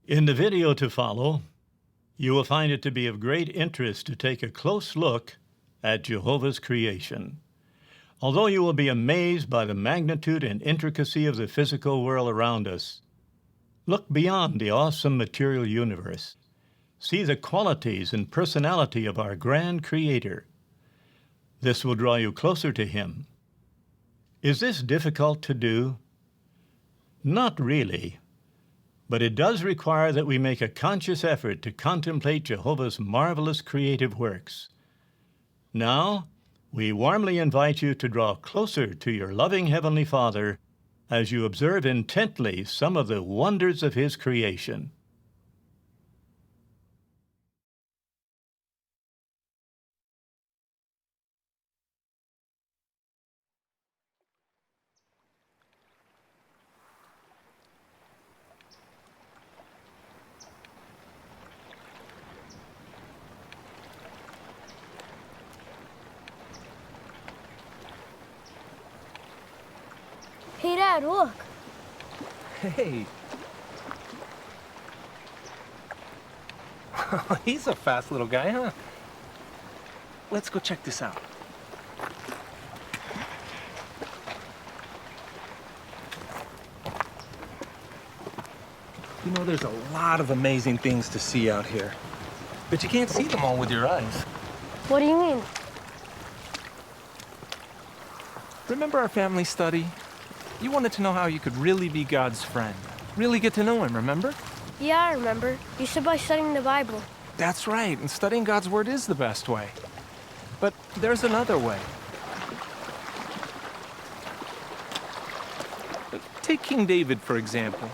In the video to follow, you will find it to be of great interest to take a close look at Jehovah's creation. Although you will be amazed by the magnitude and intricacy of the physical world around us, look beyond the awesome material universe. See the qualities and personality of our grand Creator. This will draw you closer to Him. Is this difficult to do? Not really, but it does require that we make a conscious effort to contemplate Jehovah's marvelous creative works. Now, we warmly invite you to draw closer to your loving Heavenly Father as you observe intently some of the wonders of His creation. Hey, Dad, look. Hey. He's a fast little guy, huh? Let's go check this out. You know, there's a lot of amazing things to see out here, but you can't see them all with your eyes. What do you mean? Remember our family study? You wanted to know how you could really be God's friend. Really get to know Him, remember? Yeah, I remember. You said by studying the Bible. That's right, and studying God's Word is the best way. But there's another way. Take King David, for example.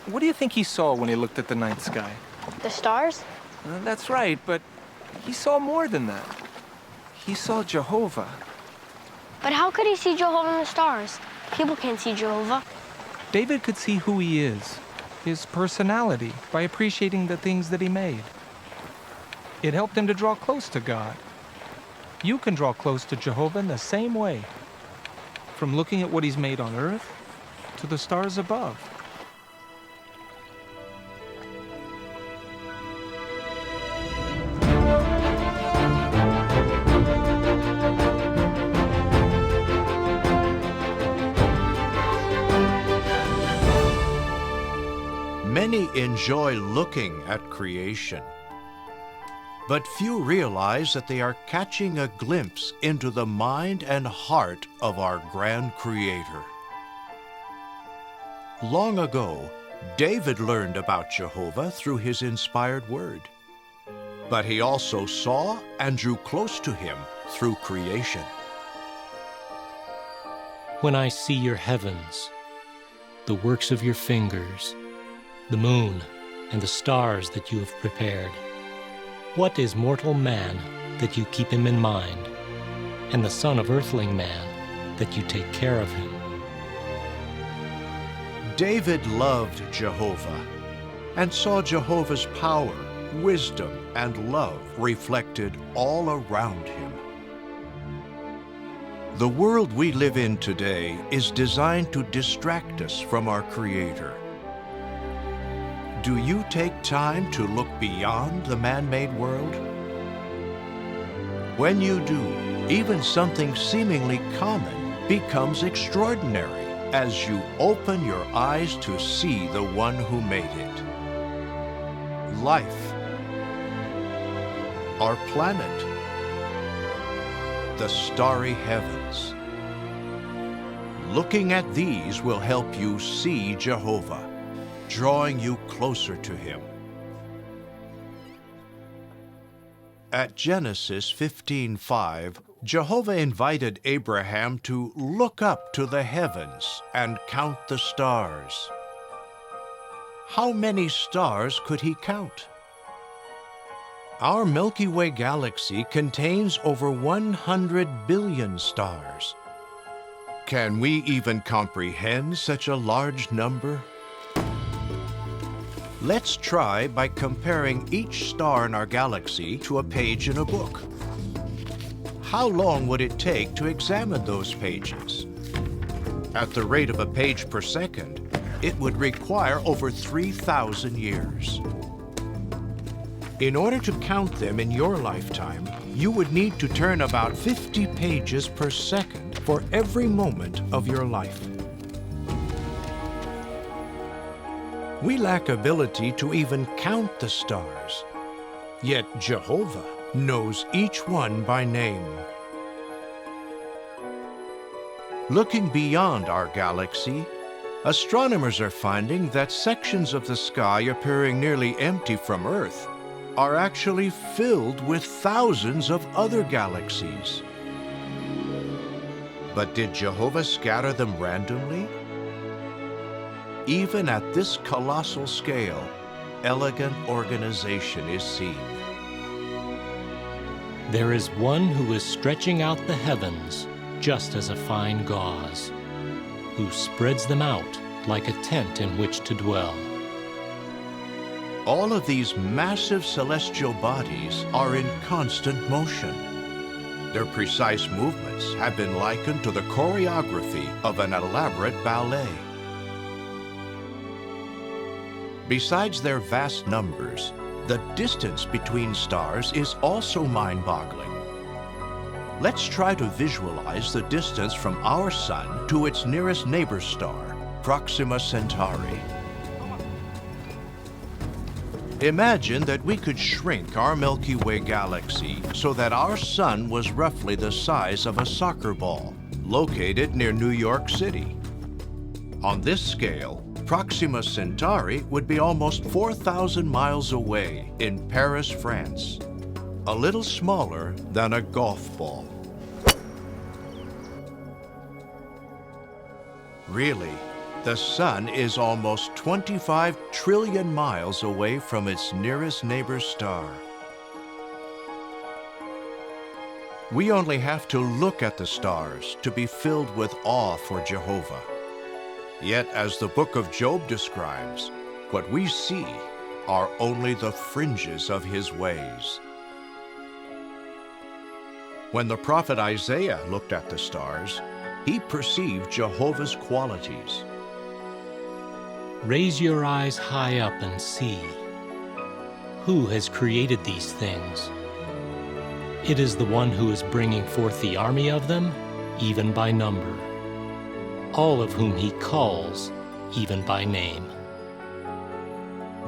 What do you think he saw when he looked at the night sky? The stars? That's right, but he saw more than that. He saw Jehovah. But how could he see Jehovah in the stars? People can't see Jehovah. David could see who he is, his personality, by appreciating the things that he made. It helped him to draw close to God. You can draw close to Jehovah in the same way, from looking at what He's made on earth to the stars above. Many enjoy looking at creation, but few realize that they are catching a glimpse into the mind and heart of our grand Creator. Long ago, David learned about Jehovah through his inspired word, but he also saw and drew close to Him through creation. When I see your heavens, the works of your fingers, the moon and the stars that you have prepared, what is mortal man that you keep him in mind, and the son of earthling man that you take care of him? David loved Jehovah and saw Jehovah's power, wisdom, and love reflected all around him. The world we live in today is designed to distract us from our Creator. Do you take time to look beyond the man-made world? When you do, even something seemingly common becomes extraordinary as you open your eyes to see the one who made it. Life, our planet, the starry heavens. Looking at these will help you see Jehovah, drawing you closer to Him. At Genesis 15:5, Jehovah invited Abraham to look up to the heavens and count the stars. How many stars could he count? Our Milky Way galaxy contains over 100 billion stars. Can we even comprehend such a large number? Let's try by comparing each star in our galaxy to a page in a book. How long would it take to examine those pages? At the rate of a page per second, it would require over 3,000 years. In order to count them in your lifetime, you would need to turn about 50 pages per second for every moment of your life. We lack ability to even count the stars, yet Jehovah knows each one by name. Looking beyond our galaxy, astronomers are finding that sections of the sky appearing nearly empty from Earth are actually filled with thousands of other galaxies. But did Jehovah scatter them randomly? Even at this colossal scale, elegant organization is seen. There is one who is stretching out the heavens just as a fine gauze, who spreads them out like a tent in which to dwell. All of these massive celestial bodies are in constant motion. Their precise movements have been likened to the choreography of an elaborate ballet. Besides their vast numbers, the distance between stars is also mind-boggling. Let's try to visualize the distance from our Sun to its nearest neighbor star, Proxima Centauri. Imagine that we could shrink our Milky Way galaxy so that our Sun was roughly the size of a soccer ball, located near New York City. On this scale, Proxima Centauri would be almost 4,000 miles away in Paris, France, a little smaller than a golf ball. Really, the Sun is almost 25 trillion miles away from its nearest neighbor star. We only have to look at the stars to be filled with awe for Jehovah. Yet, as the book of Job describes, what we see are only the fringes of his ways. When the prophet Isaiah looked at the stars, he perceived Jehovah's qualities. Raise your eyes high up and see. Who has created these things? It is the one who is bringing forth the army of them, even by number, all of whom he calls, even by name.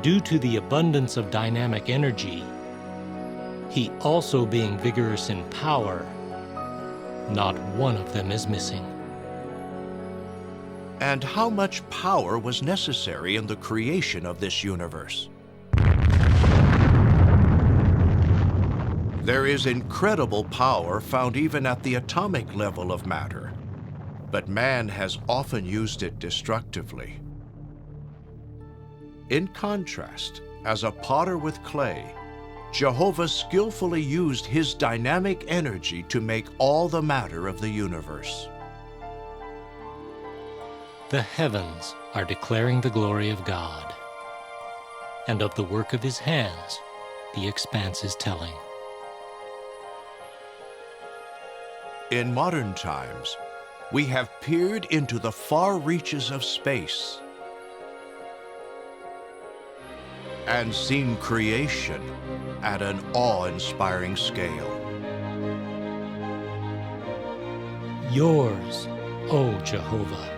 Due to the abundance of dynamic energy, he also being vigorous in power, not one of them is missing. And how much power was necessary in the creation of this universe? There is incredible power found even at the atomic level of matter, but man has often used it destructively. In contrast, as a potter with clay, Jehovah skillfully used his dynamic energy to make all the matter of the universe. The heavens are declaring the glory of God, and of the work of his hands the expanse is telling. In modern times, we have peered into the far reaches of space and seen creation at an awe-inspiring scale. Yours, O Jehovah,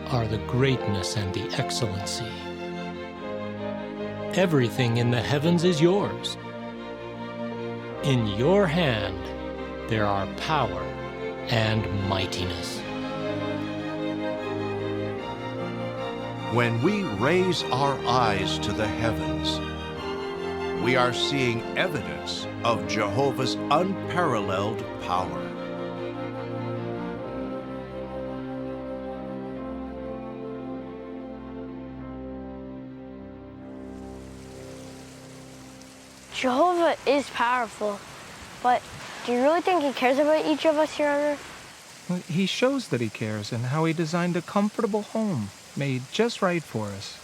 are the greatness and the excellency. Everything in the heavens is yours. In your hand there are power and mightiness. When we raise our eyes to the heavens, we are seeing evidence of Jehovah's unparalleled power. Jehovah is powerful, but do you really think he cares about each of us here on Earth? He shows that he cares in how he designed a comfortable home made just right for us.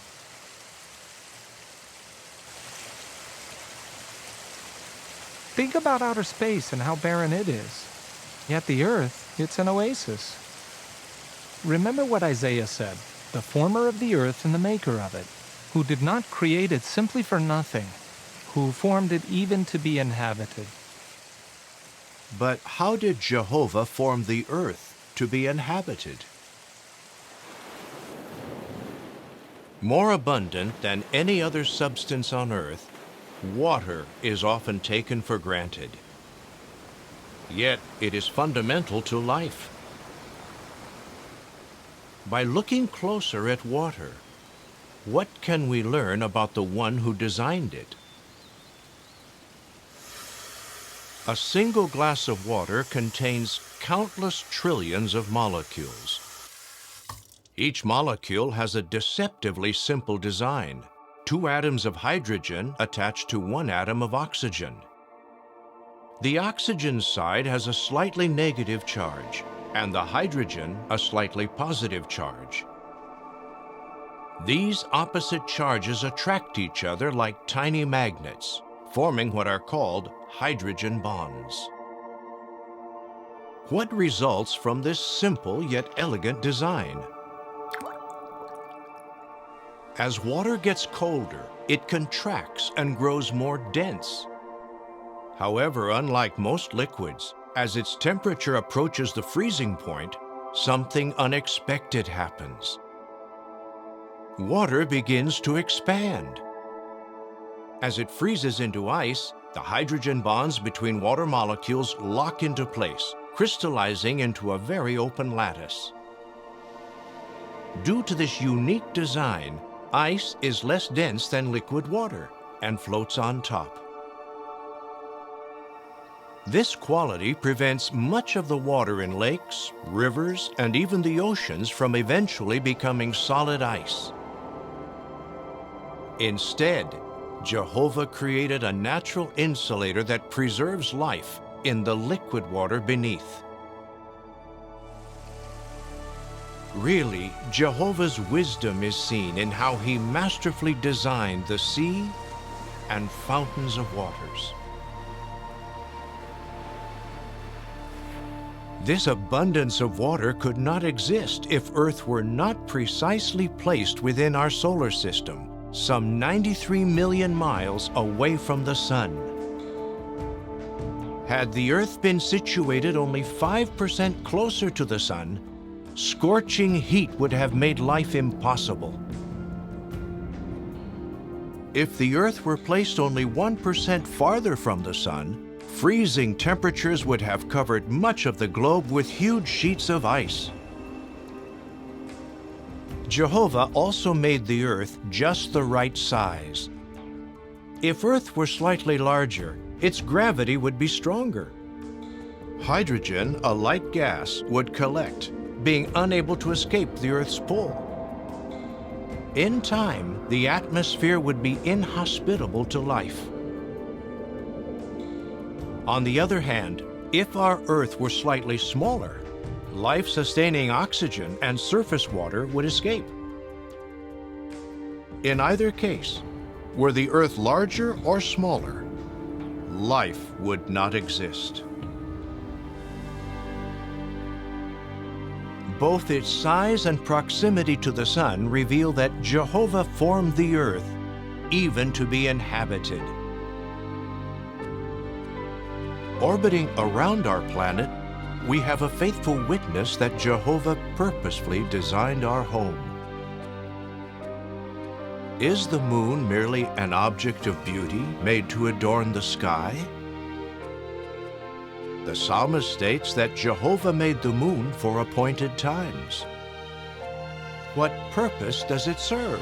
Think about outer space and how barren it is. Yet the Earth, it's an oasis. Remember what Isaiah said. the former of the earth and the maker of it, who did not create it simply for nothing, who formed it even to be inhabited. But how did Jehovah form the earth to be inhabited? More abundant than any other substance on earth, water is often taken for granted. Yet it is fundamental to life. By looking closer at water, what can we learn about the one who designed it? A single glass of water contains countless trillions of molecules. Each molecule has a deceptively simple design. 2 atoms of hydrogen attached to 1 atom of oxygen. The oxygen side has a slightly negative charge, and the hydrogen a slightly positive charge. These opposite charges attract each other like tiny magnets, forming what are called hydrogen bonds. What results from this simple yet elegant design? As water gets colder, it contracts and grows more dense. However, unlike most liquids, as its temperature approaches the freezing point, something unexpected happens. Water begins to expand. As it freezes into ice, the hydrogen bonds between water molecules lock into place, crystallizing into a very open lattice. Due to this unique design, ice is less dense than liquid water and floats on top. This quality prevents much of the water in lakes, rivers, and even the oceans from eventually becoming solid ice. Instead, Jehovah created a natural insulator that preserves life in the liquid water beneath. Really, Jehovah's wisdom is seen in how he masterfully designed the sea and fountains of waters. This abundance of water could not exist if Earth were not precisely placed within our solar system, some 93 million miles away from the Sun. Had the Earth been situated only 5% closer to the Sun, scorching heat would have made life impossible. If the Earth were placed only 1% farther from the Sun, freezing temperatures would have covered much of the globe with huge sheets of ice. Jehovah also made the Earth just the right size. If Earth were slightly larger, its gravity would be stronger. Hydrogen, a light gas, would collect, being unable to escape the Earth's pull. In time, the atmosphere would be inhospitable to life. On the other hand, if our Earth were slightly smaller, life-sustaining oxygen and surface water would escape. In either case, were the Earth larger or smaller, life would not exist. Both its size and proximity to the Sun reveal that Jehovah formed the Earth even to be inhabited. Orbiting around our planet, we have a faithful witness that Jehovah purposefully designed our home. Is the moon merely an object of beauty made to adorn the sky? The psalmist states that Jehovah made the moon for appointed times. What purpose does it serve?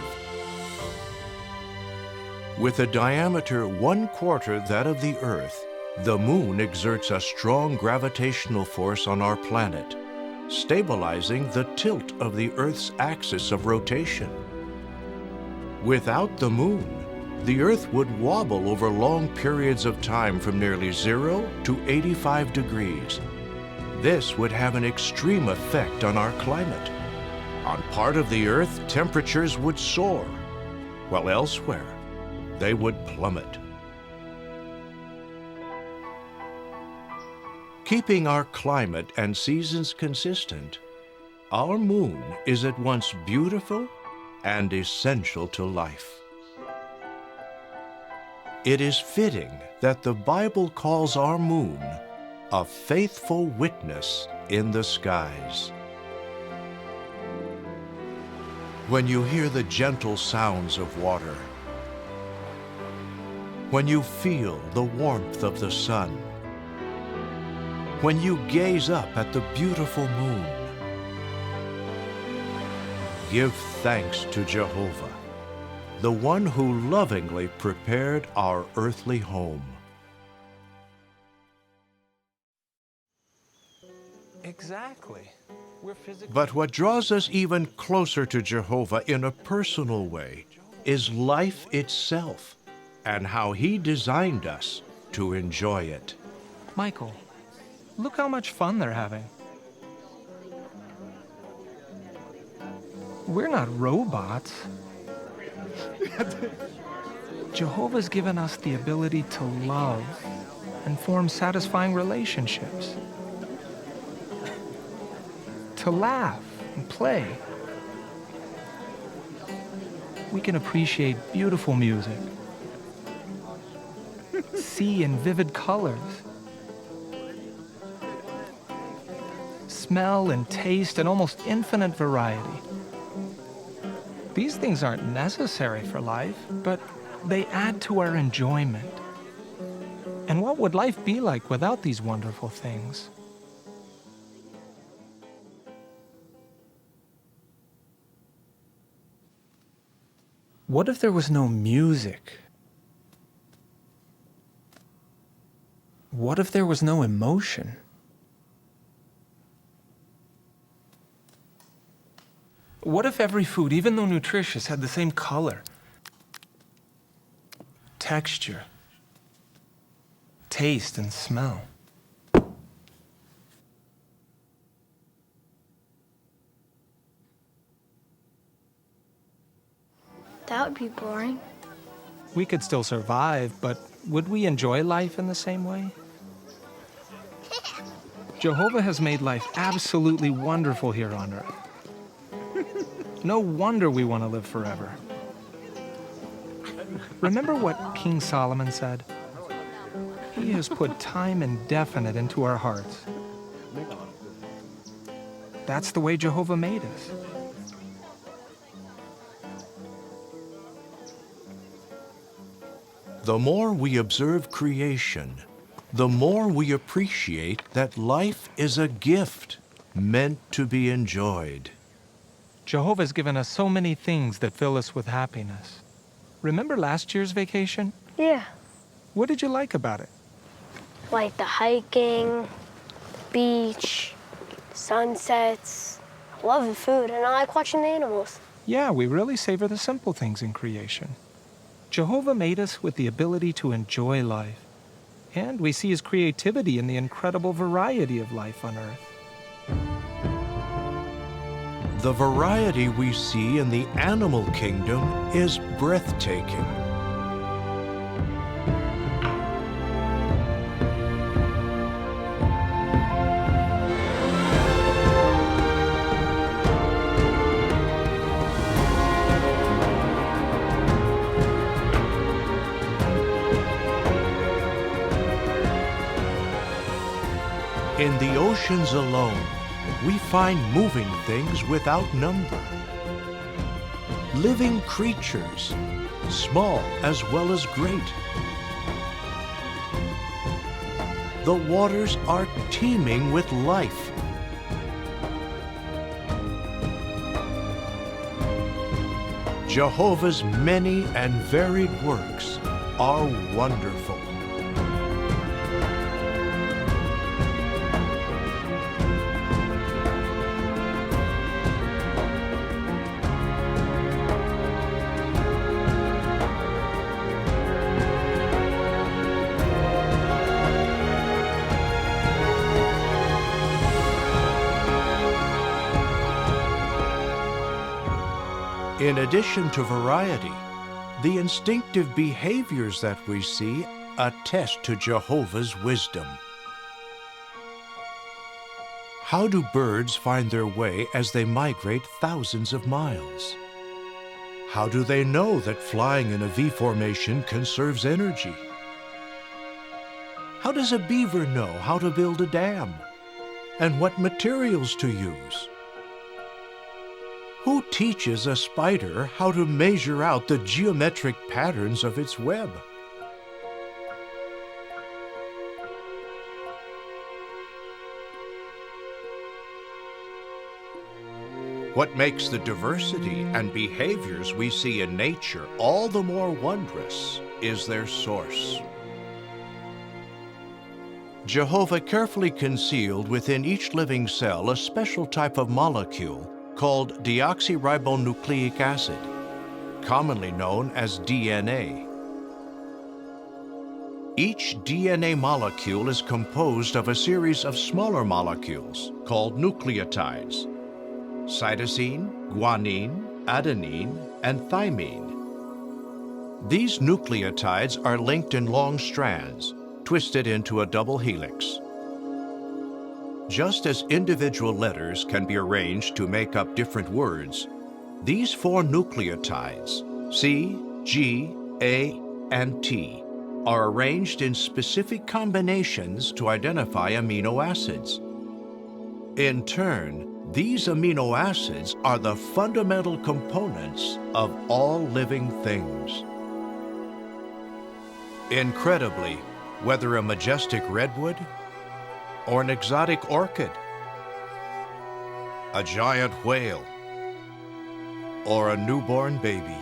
With a diameter 1/4 that of the Earth, the moon exerts a strong gravitational force on our planet, stabilizing the tilt of the Earth's axis of rotation. Without the moon, the Earth would wobble over long periods of time from nearly 0 to 85 degrees. This would have an extreme effect on our climate. On part of the Earth, temperatures would soar, while elsewhere, they would plummet. Keeping our climate and seasons consistent our moon is at once beautiful and essential to life. It is fitting that the Bible calls our moon a faithful witness in the skies. When you hear the gentle sounds of water, when you feel the warmth of the sun, when you gaze up at the beautiful moon, give thanks to Jehovah, the one who lovingly prepared our earthly home. Exactly. We're physically... But what draws us even closer to Jehovah in a personal way is life itself and how He designed us to enjoy it. Michael, look how much fun they're having. We're not robots. Jehovah's given us the ability to love and form satisfying relationships, to laugh and play. We can appreciate beautiful music, see in vivid colors, smell and taste in almost infinite variety. These things aren't necessary for life, but they add to our enjoyment. And what would life be like without these wonderful things? What if there was no music? What if there was no emotion? What if every food, even though nutritious, had the same color, texture, taste, and smell? That would be boring. We could still survive, but would we enjoy life in the same way? Jehovah has made life absolutely wonderful here on earth. No wonder we want to live forever. Remember what King Solomon said? He has put time indefinite into our hearts. That's the way Jehovah made us. The more we observe creation, the more we appreciate that life is a gift meant to be enjoyed. Jehovah's given us so many things that fill us with happiness. Remember last year's vacation? Yeah, What did you like about it? like the hiking, the beach, sunsets. I love the food, and I like watching the animals. Yeah, we really savor the simple things in creation. Jehovah made us with the ability to enjoy life, and we see His creativity in the incredible variety of life on earth. The variety we see in the animal kingdom is breathtaking. In the oceans alone, we find moving things without number. Living creatures, small as well as great. The waters are teeming with life. Jehovah's many and varied works are wonderful. In addition to variety, the instinctive behaviors that we see attest to Jehovah's wisdom. How do birds find their way as they migrate thousands of miles? How do they know that flying in a V formation conserves energy? How does a beaver know how to build a dam? And what materials to use? Who teaches a spider how to measure out the geometric patterns of its web? What makes the diversity and behaviors we see in nature all the more wondrous is their source. Jehovah carefully concealed within each living cell a special type of molecule called deoxyribonucleic acid, commonly known as DNA. Each DNA molecule is composed of a series of smaller molecules called nucleotides: cytosine, guanine, adenine, and thymine. These nucleotides are linked in long strands, twisted into a double helix. Just as individual letters can be arranged to make up different words, these four nucleotides, C, G, A, and T, are arranged in specific combinations to identify amino acids. In turn, these amino acids are the fundamental components of all living things. Incredibly, whether a majestic redwood or an exotic orchid, a giant whale or a newborn baby,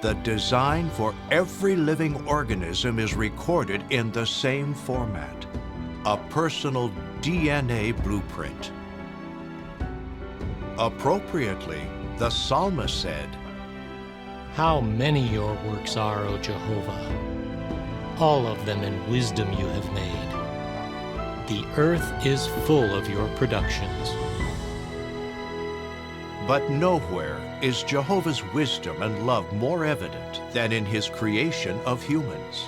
the design for every living organism is recorded in the same format, a personal DNA blueprint. Appropriately, the psalmist said, How many your works are, O Jehovah! All of them in wisdom you have made. The earth is full of your productions. But nowhere is Jehovah's wisdom and love more evident than in his creation of humans.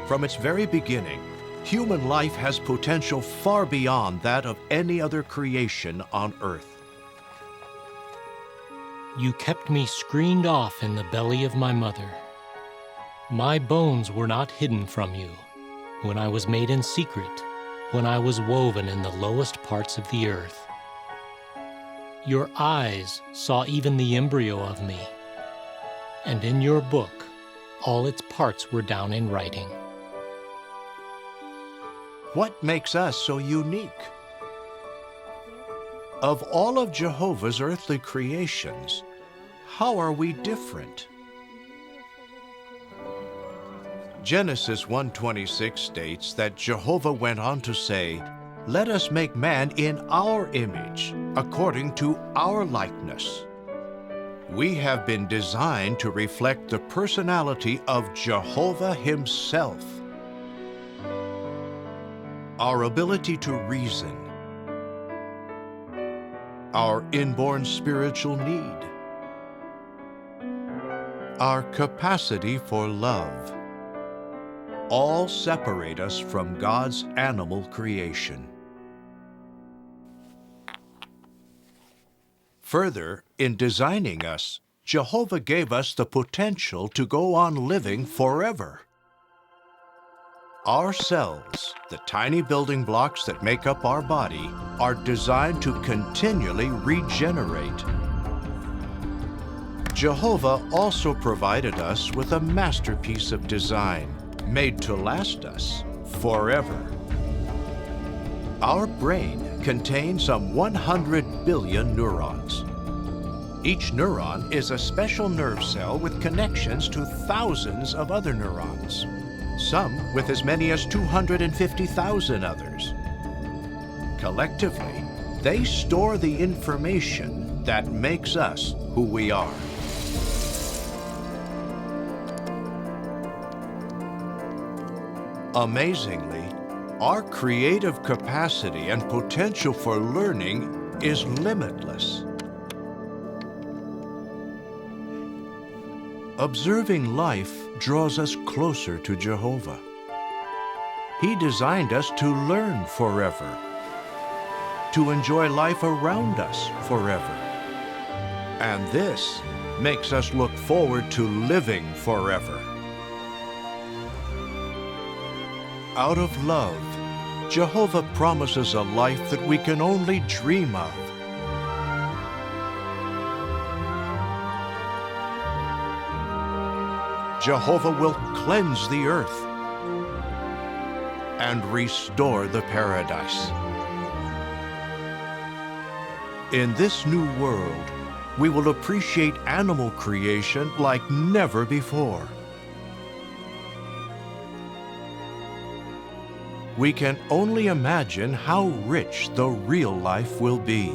From its very beginning, human life has potential far beyond that of any other creation on earth. You kept me screened off in the belly of my mother. My bones were not hidden from you when I was made in secret, when I was woven in the lowest parts of the earth. Your eyes saw even the embryo of me, and in your book all its parts were down in writing. What makes us so unique? Of all of Jehovah's earthly creations, how are we different? Genesis 1:26 states that Jehovah went on to say, "Let us make man in our image, according to our likeness." We have been designed to reflect the personality of Jehovah himself. Our ability to reason, our inborn spiritual need, our capacity for love, all separate us from God's animal creation. Further, in designing us, Jehovah gave us the potential to go on living forever. Our cells, the tiny building blocks that make up our body, are designed to continually regenerate. Jehovah also provided us with a masterpiece of design, made to last us forever. Our brain contains some 100 billion neurons. Each neuron is a special nerve cell with connections to thousands of other neurons, some with as many as 250,000 others. Collectively, they store the information that makes us who we are. Amazingly, our creative capacity and potential for learning is limitless. Observing life draws us closer to Jehovah. He designed us to learn forever, to enjoy life around us forever. And this makes us look forward to living forever. Out of love, Jehovah promises a life that we can only dream of. Jehovah will cleanse the earth and restore the paradise. In this new world, we will appreciate animal creation like never before. We can only imagine how rich the real life will be.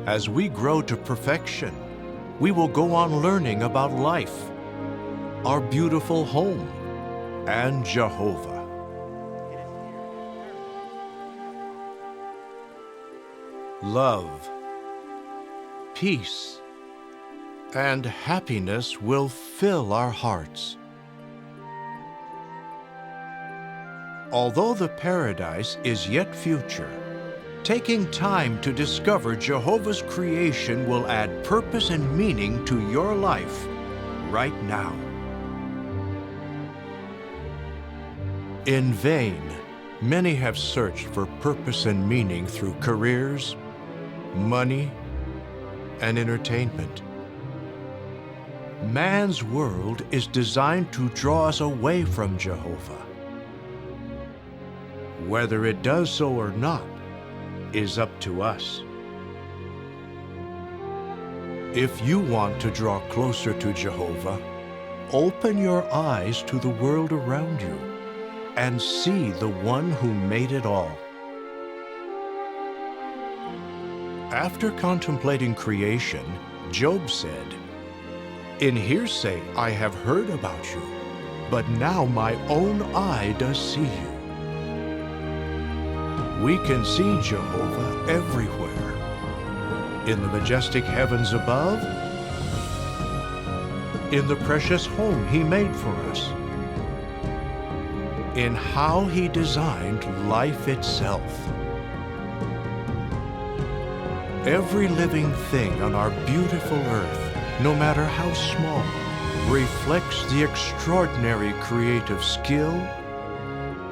As we grow to perfection, we will go on learning about life, our beautiful home, and Jehovah. Love, peace, and happiness will fill our hearts. Although the paradise is yet future, taking time to discover Jehovah's creation will add purpose and meaning to your life right now. In vain, many have searched for purpose and meaning through careers, money, and entertainment. Man's world is designed to draw us away from Jehovah. Whether it does so or not is up to us. If you want to draw closer to Jehovah, open your eyes to the world around you and see the one who made it all. After contemplating creation, Job said, "In hearsay I have heard about you, but now my own eye does see you." We can see Jehovah everywhere, in the majestic heavens above, in the precious home He made for us, in how He designed life itself. Every living thing on our beautiful earth, no matter how small, reflects the extraordinary creative skill,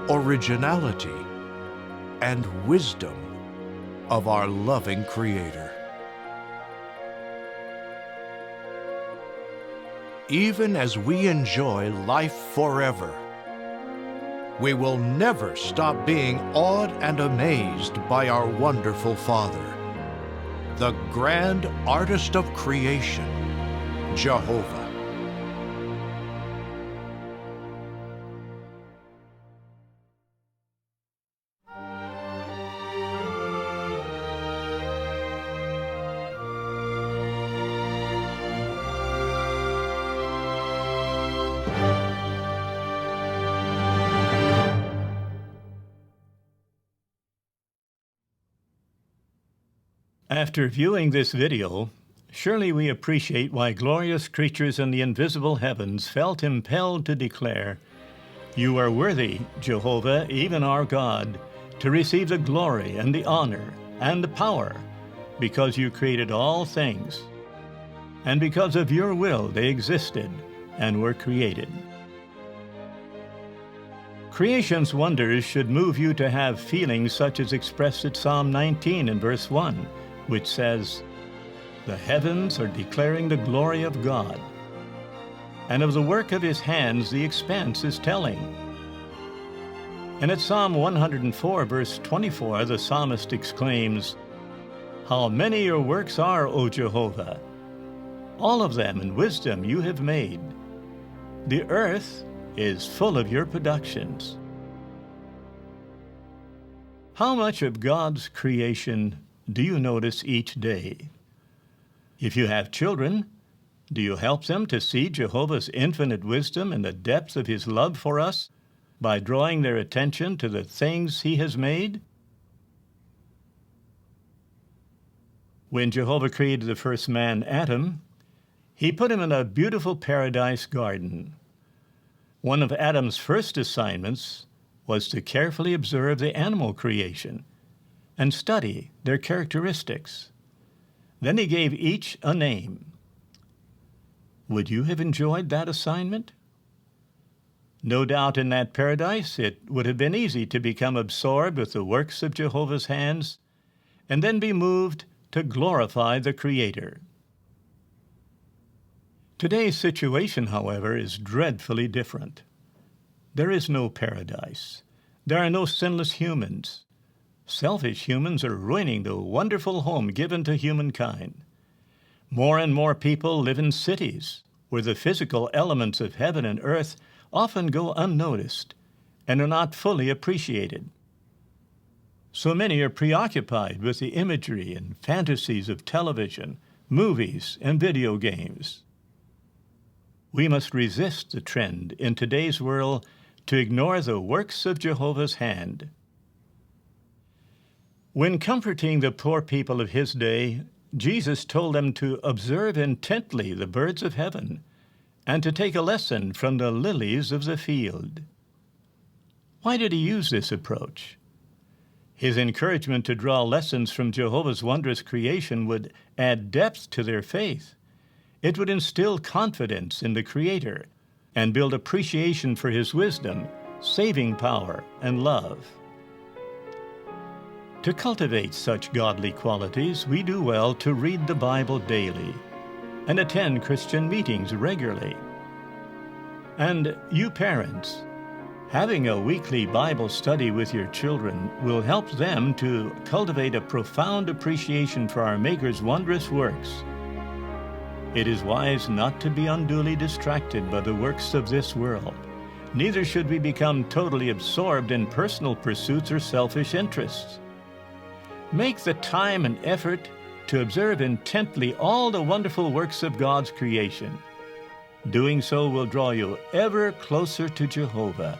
originality, and wisdom of our loving Creator. Even as we enjoy life forever, we will never stop being awed and amazed by our wonderful Father, the grand artist of creation, Jehovah. After viewing this video, surely we appreciate why glorious creatures in the invisible heavens felt impelled to declare, "You are worthy, Jehovah, even our God, to receive the glory and the honor and the power, because you created all things, and because of your will they existed and were created." Creation's wonders should move you to have feelings such as expressed in Psalm 19 in verse 1, which says, "The heavens are declaring the glory of God, and of the work of His hands the expanse is telling." And at Psalm 104, verse 24, the psalmist exclaims, "How many your works are, O Jehovah! All of them in wisdom you have made. The earth is full of your productions." How much of God's creation do you notice each day? If you have children, do you help them to see Jehovah's infinite wisdom and the depth of His love for us by drawing their attention to the things He has made? When Jehovah created the first man, Adam, He put him in a beautiful paradise garden. One of Adam's first assignments was to carefully observe the animal creation and study their characteristics. Then he gave each a name. Would you have enjoyed that assignment? No doubt in that paradise it would have been easy to become absorbed with the works of Jehovah's hands and then be moved to glorify the Creator. Today's situation, however, is dreadfully different. There is no paradise. There are no sinless humans. Selfish humans are ruining the wonderful home given to humankind. More and more people live in cities where the physical elements of heaven and earth often go unnoticed and are not fully appreciated. So many are preoccupied with the imagery and fantasies of television, movies, and video games. We must resist the trend in today's world to ignore the works of Jehovah's hand. When comforting the poor people of his day, Jesus told them to observe intently the birds of heaven and to take a lesson from the lilies of the field. Why did he use this approach? His encouragement to draw lessons from Jehovah's wondrous creation would add depth to their faith. It would instill confidence in the Creator and build appreciation for his wisdom, saving power, and love. To cultivate such godly qualities, we do well to read the Bible daily and attend Christian meetings regularly. And you parents, having a weekly Bible study with your children will help them to cultivate a profound appreciation for our Maker's wondrous works. It is wise not to be unduly distracted by the works of this world. Neither should we become totally absorbed in personal pursuits or selfish interests. Make the time and effort to observe intently all the wonderful works of God's creation. Doing so will draw you ever closer to Jehovah,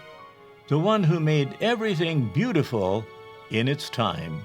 the one who made everything beautiful in its time.